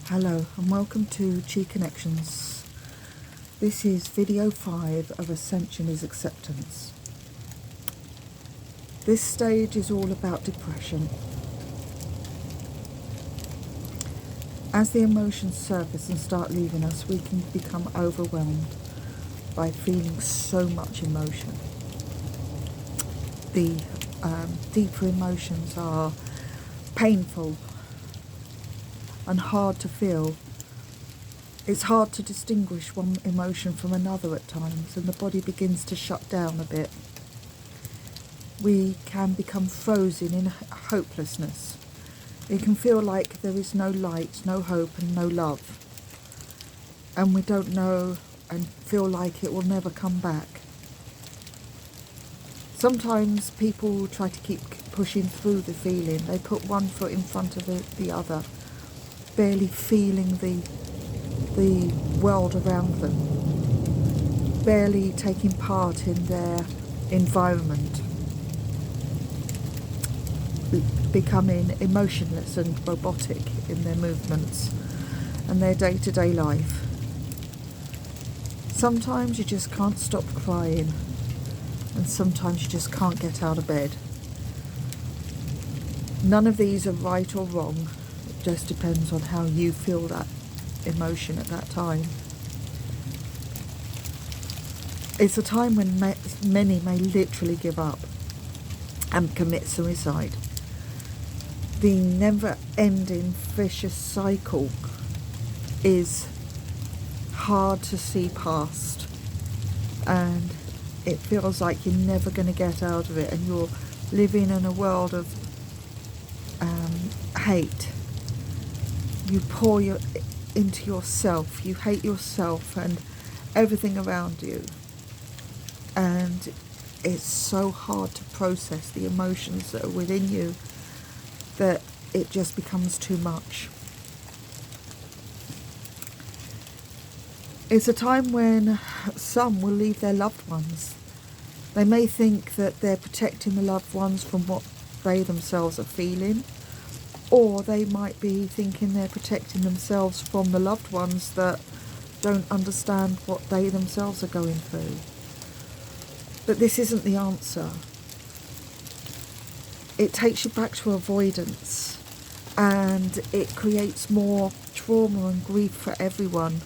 Hello and welcome to Chi Connections. This is video 5 of Ascension is Acceptance. This stage is all about depression. As the emotions surface and start leaving us, we can become overwhelmed by feeling so much emotion. The deeper emotions are painful and hard to feel. It's hard to distinguish one emotion from another at times, and the body begins to shut down a bit. We can become frozen in hopelessness. It can feel like there is no light, no hope and no love. And we don't know and feel like it will never come back. Sometimes people try to keep pushing through the feeling. They put one foot in front of the other, barely feeling the world around them, barely taking part in their environment, becoming emotionless and robotic in their movements and their day-to-day life. Sometimes you just can't stop crying, and sometimes you just can't get out of bed. None of these are right or wrong. It just depends on how you feel that emotion at that time. It's a time when many may literally give up and commit suicide. The never-ending vicious cycle is hard to see past, and it feels like you're never going to get out of it, and you're living in a world of hate. You pour into yourself, you hate yourself and everything around you, and it's so hard to process the emotions that are within you that it just becomes too much. It's a time when some will leave their loved ones. They may think that they're protecting the loved ones from what they themselves are feeling, or they might be thinking they're protecting themselves from the loved ones that don't understand what they themselves are going through. But this isn't the answer. It takes you back to avoidance, and it creates more trauma and grief for everyone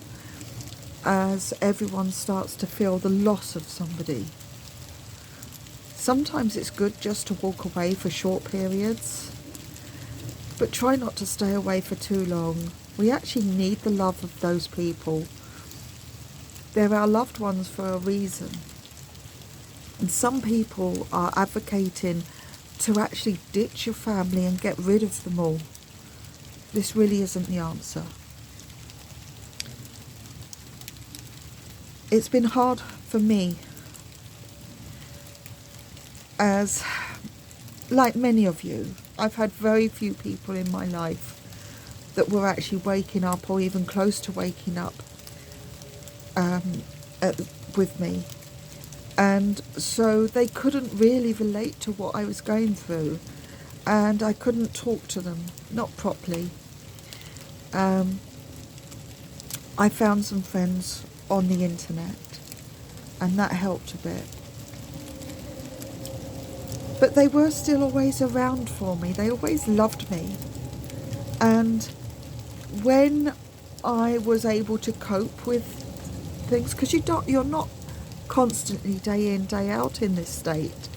as everyone starts to feel the loss of somebody. Sometimes it's good just to walk away for short periods, but try not to stay away for too long. We actually need the love of those people. They're our loved ones for a reason. And some people are advocating to actually ditch your family and get rid of them all. This really isn't the answer. It's been hard for me, as like many of you, I've had very few people in my life that were actually waking up or even close to waking up with me. And so they couldn't really relate to what I was going through, and I couldn't talk to them, not properly. I found some friends on the internet, and that helped a bit. But they were still always around for me. They always loved me. And when I was able to cope with things, because you're not constantly day in, day out in this state.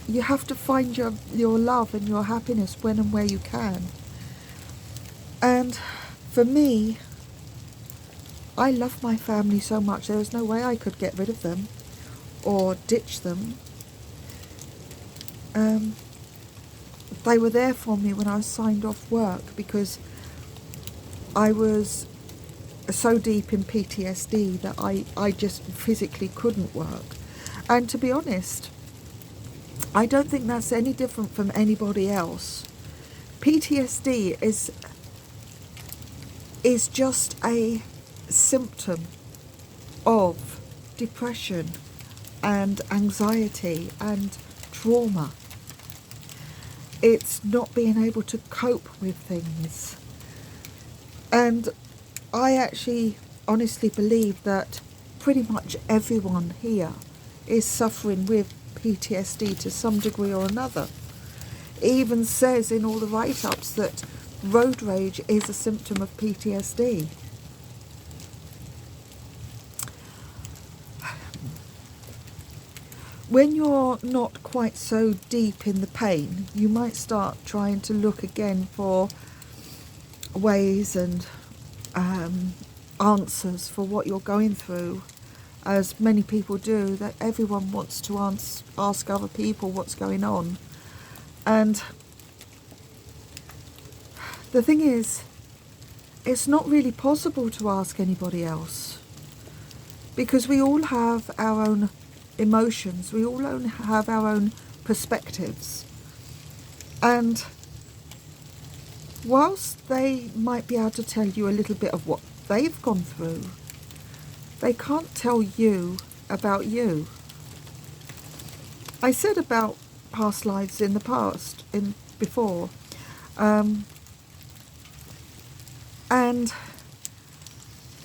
You have to find your love and your happiness when and where you can. And for me, I love my family so much, there was no way I could get rid of them or ditch them. They were there for me when I was signed off work, because I was so deep in PTSD that I just physically couldn't work. And to be honest, I don't think that's any different from anybody else. PTSD is just a symptom of depression and anxiety and trauma. It's not being able to cope with things. And I actually honestly believe that pretty much everyone here is suffering with PTSD to some degree or another. It even says in all the write-ups that road rage is a symptom of PTSD. When you're not quite so deep in the pain, you might start trying to look again for ways and answers for what you're going through, as many people do. That everyone wants to ask other people what's going on. And the thing is, it's not really possible to ask anybody else, because we all have our own emotions, we all have our own perspectives, and whilst they might be able to tell you a little bit of what they've gone through, they can't tell you about you. I said about past lives in the past, before, and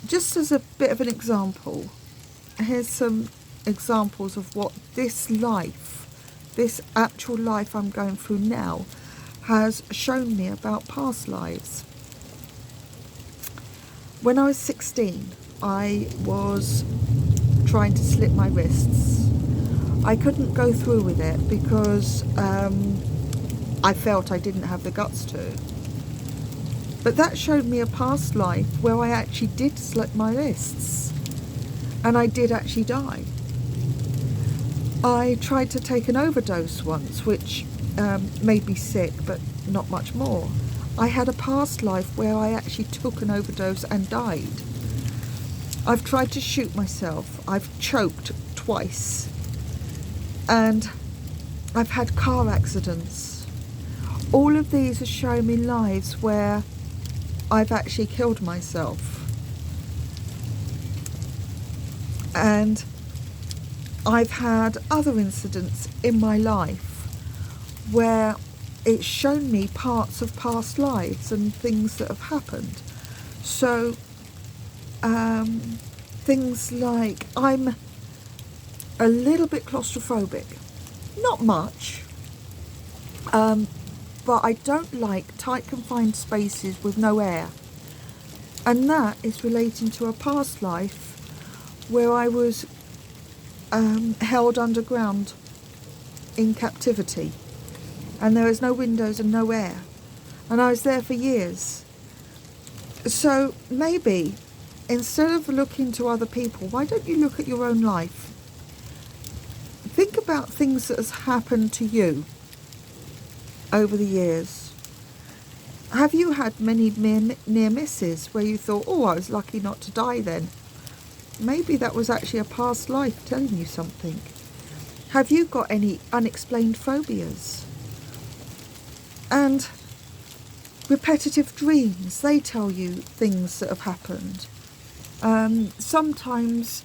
just as a bit of an example, here's some examples of what this life, this actual life I'm going through now, has shown me about past lives. When I was 16, I was trying to slit my wrists. I couldn't go through with it because I felt I didn't have the guts to. But that showed me a past life where I actually did slit my wrists, and I did actually die. I tried to take an overdose once, which made me sick, but not much more. I had a past life where I actually took an overdose and died. I've tried to shoot myself. I've choked twice. And I've had car accidents. All of these are showing me lives where I've actually killed myself. And I've had other incidents in my life where it's shown me parts of past lives and things that have happened. So things like, I'm a little bit claustrophobic, not much, but I don't like tight confined spaces with no air, and that is relating to a past life where I was held underground in captivity, and there was no windows and no air, and I was there for years. So maybe instead of looking to other people, why don't you look at your own life? Think about things that has happened to you over the years. Have you had many near misses where you thought, oh, I was lucky not to die then? Maybe that was actually a past life telling you something. Have you got any unexplained phobias? And repetitive dreams, they tell you things that have happened. Sometimes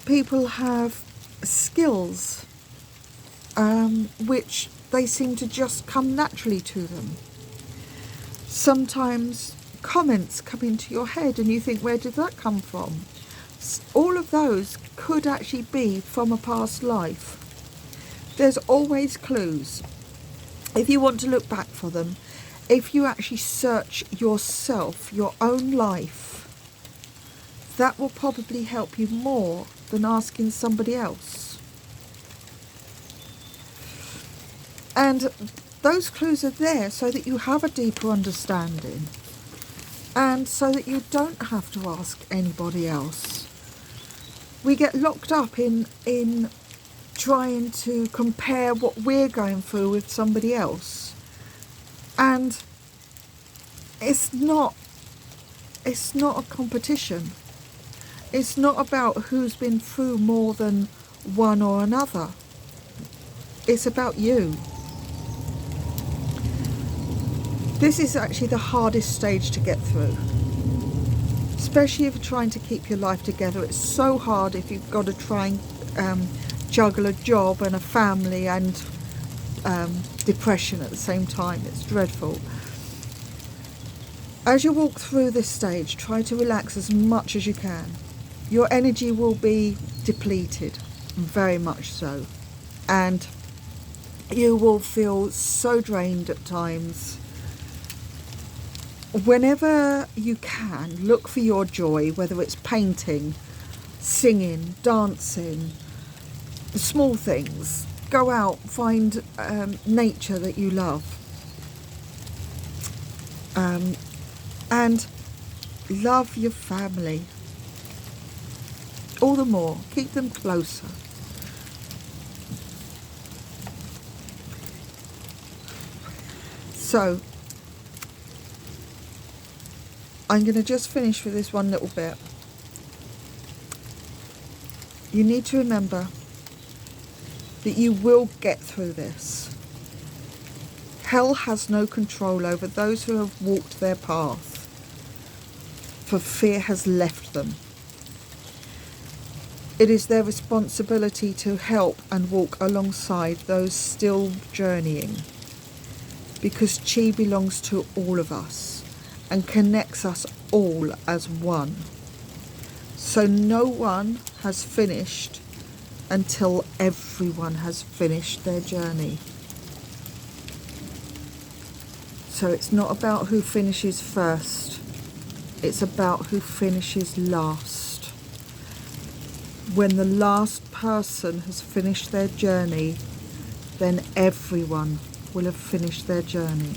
people have skills which they seem to just come naturally to them. Sometimes comments come into your head and you think, where did that come from? All of those could actually be from a past life. There's always clues. If you want to look back for them, if you actually search yourself, your own life, that will probably help you more than asking somebody else. And those clues are there so that you have a deeper understanding, and so that you don't have to ask anybody else. We get locked up in trying to compare what we're going through with somebody else, and it's not a competition. It's not about who's been through more than one or another. It's about you. This is actually the hardest stage to get through, especially if you're trying to keep your life together. It's so hard if you've got to try and juggle a job and a family and depression at the same time. It's dreadful. As you walk through this stage, try to relax as much as you can. Your energy will be depleted, very much so, and you will feel so drained at times. Whenever you can, look for your joy, whether it's painting, singing, dancing, the small things. Go out, find nature that you love, and love your family all the more. Keep them closer. So I'm going to just finish with this one little bit. You need to remember that you will get through this. Hell has no control over those who have walked their path, for fear has left them. It is their responsibility to help and walk alongside those still journeying, because Chi belongs to all of us and connects us all as one. So no one has finished until everyone has finished their journey. So it's not about who finishes first, it's about who finishes last. When the last person has finished their journey, then everyone will have finished their journey.